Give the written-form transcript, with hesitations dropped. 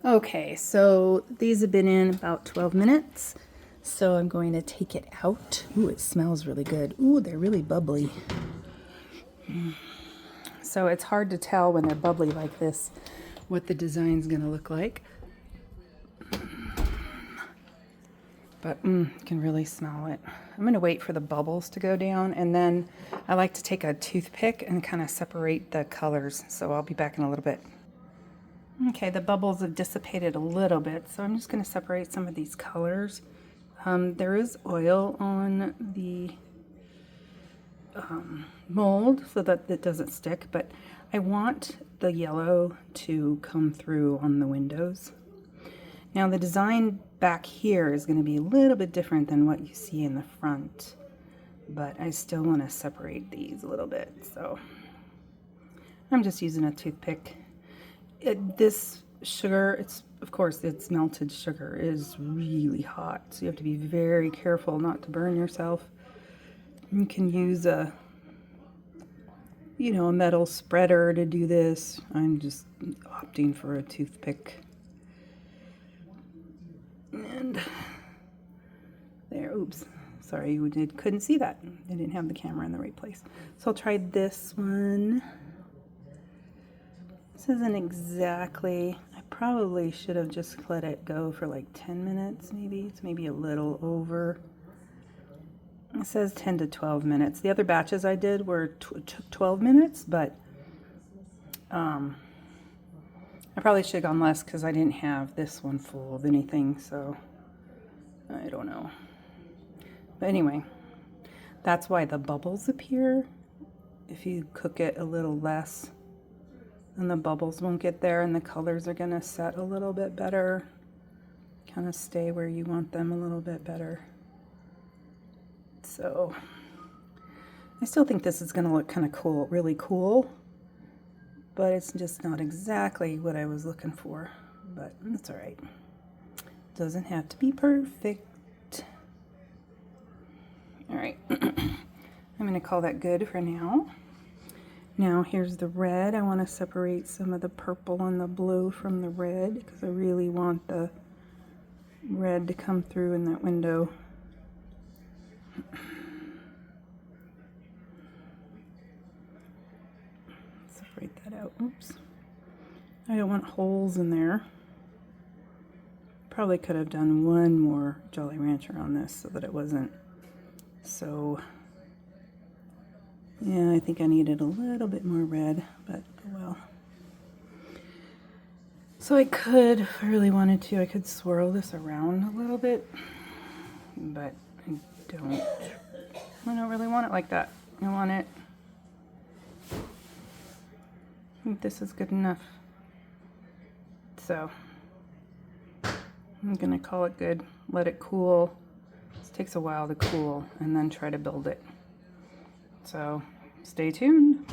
Okay, so these have been in about 12 minutes. So I'm going to take it out. Ooh, it smells really good. Ooh, they're really bubbly. So it's hard to tell when they're bubbly like this what the design's going to look like. But you can really smell it. I'm going to wait for the bubbles to go down, and then I like to take a toothpick and kind of separate the colors. So I'll be back in a little bit. Okay, the bubbles have dissipated a little bit, so I'm just going to separate some of these colors. There is oil on the mold so that it doesn't stick, but I want the yellow to come through on the windows. Now the design back here is going to be a little bit different than what you see in the front, but I still want to separate these a little bit, so I'm just using a toothpick. This sugar, of course it's melted sugar, is really hot, so you have to be very careful not to burn yourself. You can use a metal spreader to do this. I'm just opting for a toothpick. And there, oops, sorry, you couldn't see that. I didn't have the camera in the right place. So I'll try this one. This isn't exactly, I probably should have just let it go for like 10 minutes maybe. It's maybe a little over. It says 10 to 12 minutes. The other batches I did took 12 minutes, but I probably should have gone less because I didn't have this one full of anything, so I don't know. But anyway, that's why the bubbles appear. If you cook it a little less, then the bubbles won't get there and the colors are going to set a little bit better. Kind of stay where you want them a little bit better. So I still think this is going to look kind of cool, really cool, but it's just not exactly what I was looking for, but that's all right. Doesn't have to be perfect. All right, I'm going to call that good for now. Now here's the red. I want to separate some of the purple and the blue from the red because I really want the red to come through in that window. Separate that out. Oops. I don't want holes in there. Probably could have done one more Jolly Rancher on this so that it wasn't so... Yeah, I think I needed a little bit more red, but oh well. So I could, if I really wanted to, I could swirl this around a little bit, but I don't really want it like that. I want it, I think this is good enough. So I'm gonna call it good, let it cool. This takes a while to cool, and then try to build it. So stay tuned.